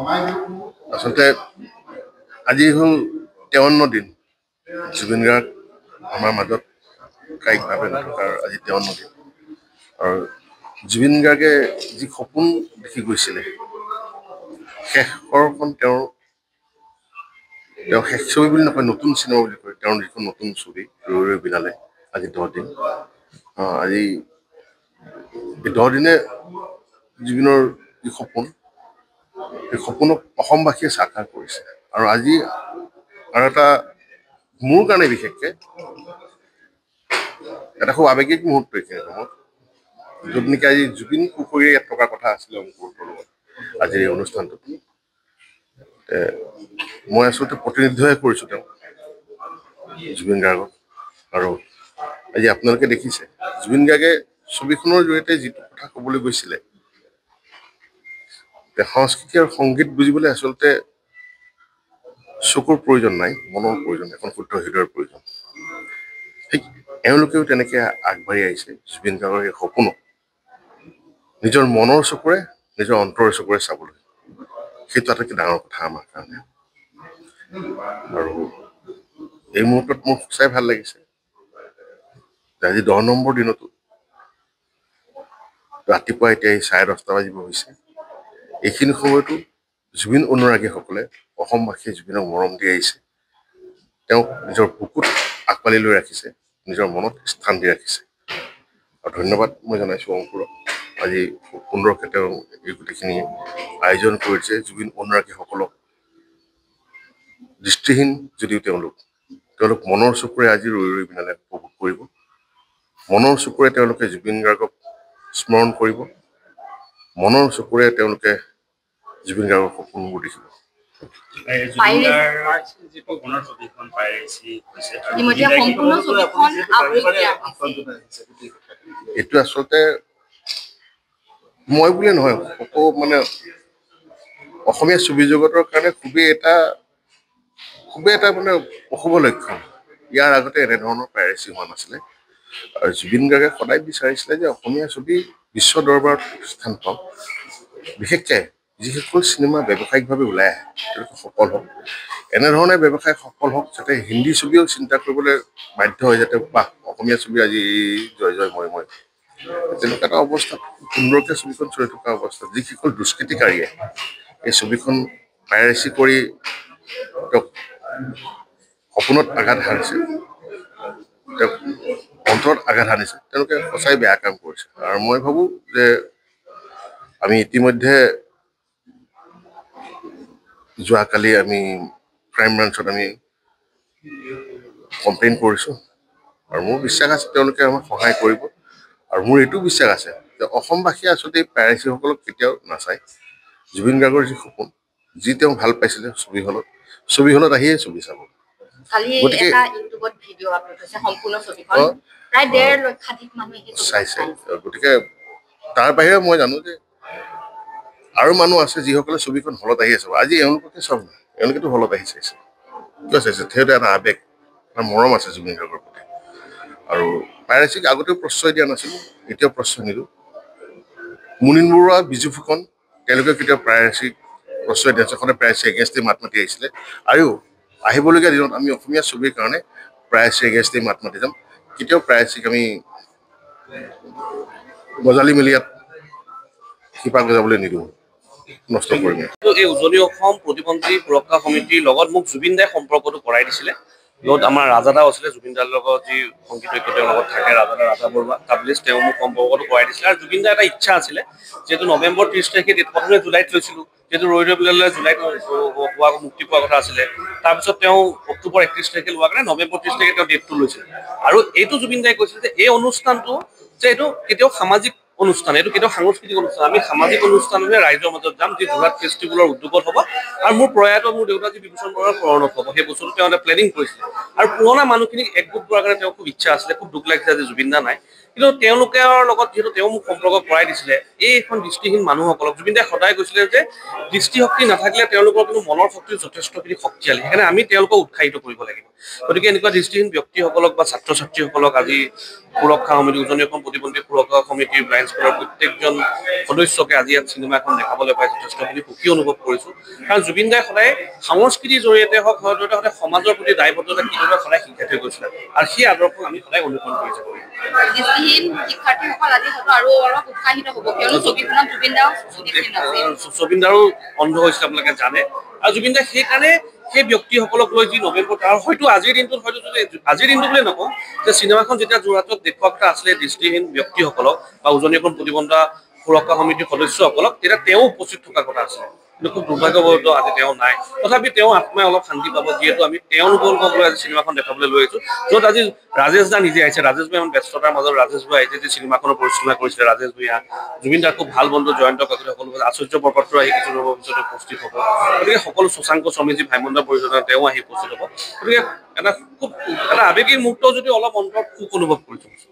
আচলতে আজি হ'ল 53 দিন জুবিন গাৰ্গ আমাৰ মাজত কায়িকভাৱে নথকাৰ আজি 53 দিন আৰু জুবিন গাৰ্গে যি সপোন দেখি গৈছিলে শেষৰখন তেওঁৰ শেষ ছবি বুলি নকয়, নতুন চিনেমা বুলি কয়। তেওঁৰ যিখন নতুন ছবি ৰৈ ৰৈ বিনালে আজি 10 দিন। আজি এই 10 দিনে জুবিনৰ যি সপোন, এই সপোনক অসমবাসীয়ে সাকাৰ কৰিছে। আৰু আজি আৰু এটা মোৰ কাৰণে বিশেষকে এটা খুব আৱেগিক মুহূৰ্ত এইখিনি সময়ত, য'ত নেকি আজি জুবিন পুখুৰীয়ে ইয়াত থকাৰ কথা আছিলে মুহূৰ্তৰ লগত আজিৰ এই অনুষ্ঠানটোত। মই আচলতে প্ৰতিনিধিত্বহে কৰিছোঁ তেওঁ জুবিন গাৰ্গক। আৰু আজি আপোনালোকে দেখিছে জুবিন গাৰ্গে ছবিখনৰ জৰিয়তে যিটো কথা ক'বলৈ গৈছিলে, সংস্কৃতি আৰু সংগীত বুজিবলৈ আচলতে চকুৰ প্ৰয়োজন নাই, মনৰ প্ৰয়োজন, এখন শুদ্ধ হৃদয়ৰ প্ৰয়োজন। ঠিক এওঁলোকেও তেনেকে আগবাঢ়ি আহিছে জুবিন গাৰ্গৰ এই সপোনক নিজৰ মনৰ চকুৰে, নিজৰ অন্তৰৰ চকুৰে চাবলৈ। সেইটো আটাইতকৈ ডাঙৰ কথা আমাৰ কাৰণে। আৰু এই মুহূৰ্তত মোৰ সঁচাই ভাল লাগিছে যে আজি 10 নম্বৰ দিনতো ৰাতিপুৱা এতিয়া 10:30 বাজিব হৈছে, এইখিনি সময়তো জুবিন অনুৰাগীসকলে, অসমবাসীয়ে জুবিনক মৰম দি আহিছে, তেওঁক নিজৰ বুকুত আকোৱালি লৈ ৰাখিছে, নিজৰ মনত স্থান দি ৰাখিছে। আৰু ধন্যবাদ মই জনাইছোঁ অংকুৰক। আজি খুব সুন্দৰকৈ তেওঁ এই গোটেইখিনি আয়োজন কৰিছে জুবিন অনুৰাগীসকলক। দৃষ্টিহীন যদিও তেওঁলোক মনৰ চকুৰে আজি ৰৈ ৰৈ বিনালে উপভোগ কৰিব, মনৰ চকুৰে তেওঁলোকে জুবিন গাৰ্গক স্মৰণ কৰিব, মনৰ চকুৰে তেওঁলোকে জুবিন গাৰ্গৰ সপোনবোৰ দেখিব। এইটো আচলতে মই বুলিয়ে নহয়, মানে অসমীয়া ছবি জগতৰ কাৰণে খুবেই এটা মানে অশুভ লক্ষণ। ইয়াৰ আগতে এনেধৰণৰ পাইৰেচি হোৱা নাছিলে। আৰু জুবিন গাৰ্গে সদায় বিচাৰিছিলে যে অসমীয়া ছবি বিশ্ব দৰবাৰত স্থান পাওক, বিশেষকৈ যিসকল চিনেমা ব্যৱসায়িকভাৱে ওলাই আহে তেওঁলোকে সফল হওক, এনেধৰণে ব্যৱসায় সফল হওক যাতে হিন্দী ছবিও চিন্তা কৰিবলৈ বাধ্য হয়, যাতে বাহ অসমীয়া ছবি আজি জয় জয় মই মই। তেনেকুৱা এটা অৱস্থাত সুন্দৰকৈ ছবিখন চলি থকা অৱস্থাত যিসকল দুষ্কৃতিকাৰীয়ে এই ছবিখন পাইৰেচি কৰি তেওঁক সপোনত আঘাত হানিছে, তেওঁক অন্তৰত আঘাত হানিছে, তেওঁলোকে সঁচাই বেয়া কাম কৰিছে। আৰু মই ভাবোঁ যে আমি ইতিমধ্যে যোৱাকালি আমি ক্ৰাইম ব্ৰাঞ্চত আমি কমপ্লেইন কৰিছোঁ, আৰু মোৰ বিশ্বাস আছে তেওঁলোকে আমাক সহায় কৰিব। আৰু মোৰ এইটো বিশ্বাস আছে যে অসমবাসীয়ে আচলতে এই পাইৰেচিসকলক কেতিয়াও নাচায়। জুবিন গাৰ্গৰ যি সপোন, যি তেওঁ ভাল পাইছিলে ছবি হলত আহিয়ে ছবি চাব। গতিকে তাৰ বাহিৰে মই জানো যে আৰু মানুহ আছে যিসকলে ছবিখন হলত আহি আছে। আজি এওঁলোককে চাওক না, এওঁলোকেতো হলত আহি চাইছে। কিয় চাইছে? সেইটো এটা আৱেগ, এটা মৰম আছে জুবিন গাৰ্গৰ প্ৰতি। আৰু পাইৰেচিক আগতেও প্ৰশ্ৰয় দিয়া নাছিলোঁ, এতিয়াও প্ৰশ্ৰয় নিদিওঁ। মুনীন বৰুৱা, বিজু ফুকন তেওঁলোকে কেতিয়াও পাইৰেচিক প্ৰশ্ৰয় দিয়া নাছিল, সদায় পাইৰেচি এগেইনষ্টে মাত মাতি আহিছিলে। আৰু আহিবলগীয়া দিনত আমি অসমীয়া ছবিৰ কাৰণে পাইৰেচি এগেইনষ্টে মাত মাতি যাম। কেতিয়াও পাইৰেচিক আমি গজালি মেলি ইয়াত শিপা গজাবলৈ নিদিওঁ, নষ্ট কৰিম। এই উজনি অসম প্ৰতিবন্ধী সুৰক্ষা সমিতিৰ লগত মোক জুবিন দাই সম্পৰ্কটো কৰাই দিছিলে, য'ত আমাৰ ৰাজাদাও আছিলে, জুবিন দাৰ লগত যি সংগীতজ্ঞ তেওঁৰ লগত থাকে ৰাজা বৰুৱা কাবলিজ, তেওঁ মোক সম্পৰ্কটো কৰাই দিছিলে। আৰু জুবিন দাৰ এটা ইচ্ছা আছিলে, যিহেতু নৱেম্বৰ 30 তাৰিখে প্ৰথমে জুলাইত লৈছিলোঁ, যিহেতু ৰৈ ৰৈ বিনালে জুলাইত মুক্তি পোৱাৰ কথা আছিলে। তাৰপিছত তেওঁ অক্টোবৰ 31 তাৰিখে লোৱাৰ কাৰণে নৱেম্বৰ 30 তাৰিখে তেওঁ ডেটটো লৈছিলে। আৰু এইটো জুবিন দাই কৈছিল যে এই অনুষ্ঠানটো যে এইটো কেতিয়াও সামাজিক অনুষ্ঠান, এইটো কেতিয়াও সাংস্কৃতিক অনুষ্ঠান, আমি সামাজিক অনুষ্ঠানহে ৰাইজৰ মাজত যাম, যি যোৰহাট ফেষ্টিভেলৰ উদ্যোগত হ'ব। আৰু মোৰ প্ৰয়াত মোৰ দেউতা যি বিভূষণ বৰুৱাৰ শৰণত হ'ব, সেই বস্তুটো তেওঁ এটা প্লেনিং কৰিছিলে। আৰু পুৰণা মানুহখিনিক একগোট কৰাৰ কাৰণে তেওঁ খুব ইচ্ছা আছিলে। খুব দুখ লাগিছে যে জুবিন দা নাই, কিন্তু তেওঁলোকৰ লগত যিহেতু তেওঁ মোক সম্পৰ্ক কৰাই দিছিলে এইখন দৃষ্টিহীন মানুহসকলক জুবিন দাই সদায় কৈছিলে যে দৃষ্টিশক্তি নাথাকিলে তেওঁলোকৰ কিন্তু মনৰ শক্তি যথেষ্টখিনি শক্তিশালী সেইকাৰণে আমি তেওঁলোকক উৎসাহিত কৰিব লাগিব গতিকে এনেকুৱা দৃষ্টিহীন ব্যক্তিসকলক বা ছাত্ৰ ছাত্ৰীসকলক আজি সুৰক্ষা সমিতি উজনি অসম প্ৰতিবন্ধী সুৰক্ষা সমিতিৰ ব্লাইণ্ড স্কুলৰ প্ৰত্যেকজন সদস্যকে আজি ইয়াত চিনেমা এখন দেখাবলৈ পাই যথেষ্টখিনি সুখী অনুভৱ কৰিছোঁ কাৰণ জুবিন দাই সদায় সংস্কৃতিৰ জৰিয়তে হওক সদায় সমাজৰ প্ৰতি দায়বদ্ধতা কিদৰে সদায় শিকাই থৈ গৈছিলে আৰু সেই আদৰ্শক আমি সদায় অনুসৰণ কৰি যাব লাগিব দৃষ্টিহীন শিক্ষাৰ্থীসকল আজি হয়তো আৰু অলপ উৎসাহিত হ'ব কিয়নো ছবিখনত জুবিন দাৰো অন্ধ হৈছিলে আপোনালোকে জানে আৰু জুবিন দাই সেইকাৰণে সেই ব্যক্তিসকলক লৈ যি নৱেম্বৰ আৰু হয়তো আজিৰ দিনটোত হয়তো যদি আজিৰ দিনটো বুলি নকওঁ যে চিনেমাখন যেতিয়া যোৰহাটত দেখুওৱা কথা আছিলে দৃষ্টিহীন ব্যক্তিসকলক বা উজনি অসম প্ৰতিবন্ধী সুৰক্ষা সমিতিৰ সদস্যসকলক তেতিয়া তেওঁ উপস্থিত থকা কথা আছিলে কিন্তু খুব দুৰ্ভাগ্যবশতঃ আজি তেওঁ নাই তথাপি তেওঁ আত্মাই অলপ শান্তি পাব যিহেতু আমি তেওঁলোকক লৈ আজি চিনেমাখন দেখাবলৈ লৈ আহিছোঁ য'ত আজি ৰাজেশ দা নিজে আহিছে ৰাজেশ ভাই ইমান ব্যস্ততাৰ মাজত ৰাজেশ ভাই আহিছে যে চিনেমাখনৰ পৰিচালনা কৰিছিলে ৰাজেশ ভূঞা জুবিন দাৰ খুব ভাল বন্ধু জয়ন্ত কাকতি সকলো আশ্চৰ্য বৰপাত্ৰ আহি কিছু সময়ৰ পিছতে উপস্থিত হ'ব গতিকে সকলো শশাংক স্বামীজী ভাইমন্দা পৰিচালনা তেওঁ আহি উপস্থিত হ'ব গতিকে এটা আৱেগিক মুহূৰ্ত যদি অলপ অন্তৰত সুখ অনুভৱ কৰিছোঁ